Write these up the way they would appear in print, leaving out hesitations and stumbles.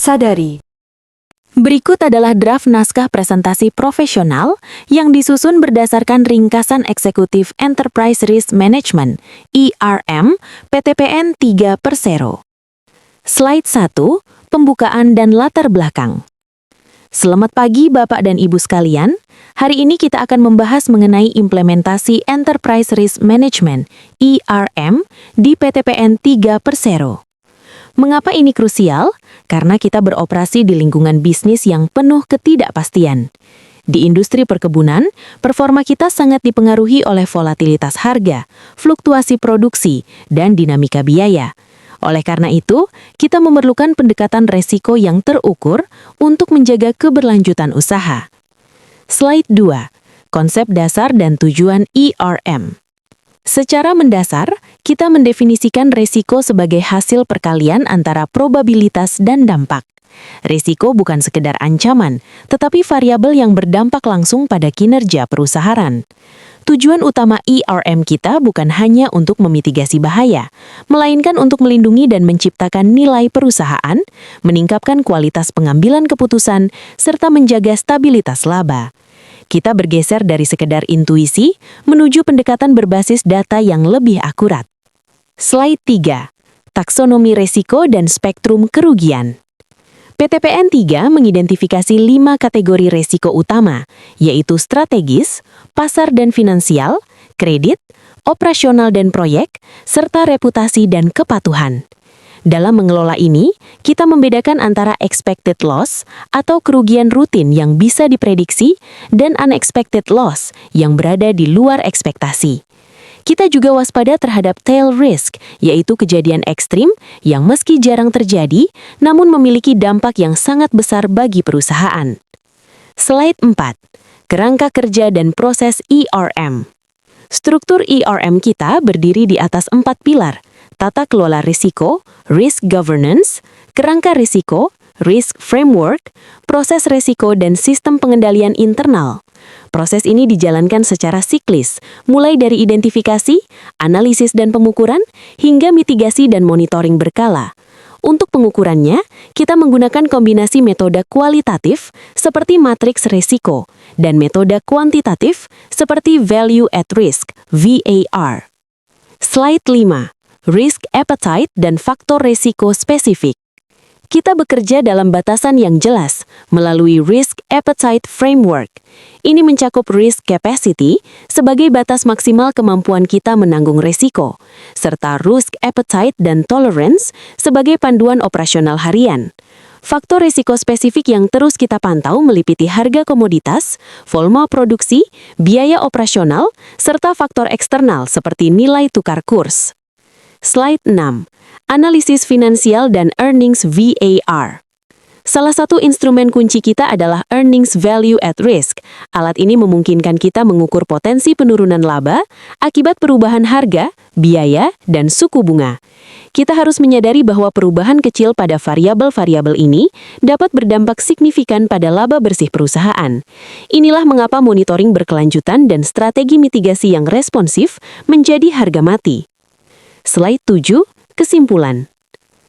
Sadari, Berikut adalah draft naskah presentasi profesional yang disusun berdasarkan ringkasan eksekutif Enterprise Risk Management ERM PTPN 3 Persero. Slide 1, pembukaan dan latar belakang. Selamat pagi Bapak dan Ibu sekalian. Hari ini kita akan membahas mengenai implementasi Enterprise Risk Management ERM di PTPN 3 Persero. Mengapa ini krusial? Karena kita beroperasi di lingkungan bisnis yang penuh ketidakpastian. Di industri perkebunan, performa kita sangat dipengaruhi oleh volatilitas harga, fluktuasi produksi, dan dinamika biaya. Oleh karena itu, kita memerlukan pendekatan resiko yang terukur untuk menjaga keberlanjutan usaha. Slide 2. Konsep dasar dan tujuan ERM. Secara mendasar, kita mendefinisikan risiko sebagai hasil perkalian antara probabilitas dan dampak. Risiko bukan sekedar ancaman, tetapi variabel yang berdampak langsung pada kinerja perusahaan. Tujuan utama ERM kita bukan hanya untuk memitigasi bahaya, melainkan untuk melindungi dan menciptakan nilai perusahaan, meningkatkan kualitas pengambilan keputusan, serta menjaga stabilitas laba. Kita bergeser dari sekedar intuisi menuju pendekatan berbasis data yang lebih akurat. Slide 3. Taksonomi risiko dan spektrum kerugian. PTPN 3 mengidentifikasi 5 kategori risiko utama, yaitu strategis, pasar dan finansial, kredit, operasional dan proyek, serta reputasi dan kepatuhan. Dalam mengelola ini, kita membedakan antara expected loss atau kerugian rutin yang bisa diprediksi dan unexpected loss yang berada di luar ekspektasi. Kita juga waspada terhadap tail risk, yaitu kejadian ekstrim yang meski jarang terjadi, namun memiliki dampak yang sangat besar bagi perusahaan. Slide 4. Kerangka kerja dan proses ERM. Struktur ERM kita berdiri di atas 4 pilar: tata kelola risiko, risk governance, kerangka risiko, risk framework, proses risiko, dan sistem pengendalian internal. Proses ini dijalankan secara siklis, mulai dari identifikasi, analisis dan pengukuran, hingga mitigasi dan monitoring berkala. Untuk pengukurannya, kita menggunakan kombinasi metode kualitatif seperti matriks risiko dan metode kuantitatif seperti value at risk (VAR). Slide 5. Risk appetite dan faktor risiko spesifik. Kita bekerja dalam batasan yang jelas melalui Risk Appetite Framework. Ini mencakup risk capacity sebagai batas maksimal kemampuan kita menanggung risiko, serta risk appetite dan tolerance sebagai panduan operasional harian. Faktor risiko spesifik yang terus kita pantau meliputi harga komoditas, volume produksi, biaya operasional, serta faktor eksternal seperti nilai tukar kurs. Slide 6. Analisis finansial dan earnings VAR. Salah satu instrumen kunci kita adalah Earnings Value at Risk. Alat ini memungkinkan kita mengukur potensi penurunan laba akibat perubahan harga, biaya, dan suku bunga. Kita harus menyadari bahwa perubahan kecil pada variabel-variabel ini dapat berdampak signifikan pada laba bersih perusahaan. Inilah mengapa monitoring berkelanjutan dan strategi mitigasi yang responsif menjadi harga mati. Slide 7. Kesimpulan.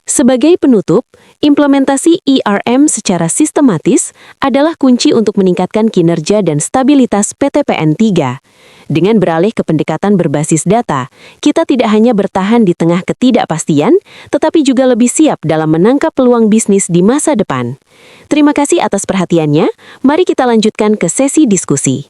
Sebagai penutup, implementasi ERM secara sistematis adalah kunci untuk meningkatkan kinerja dan stabilitas PTPN 3. Dengan beralih ke pendekatan berbasis data, kita tidak hanya bertahan di tengah ketidakpastian, tetapi juga lebih siap dalam menangkap peluang bisnis di masa depan. Terima kasih atas perhatiannya. Mari kita lanjutkan ke sesi diskusi.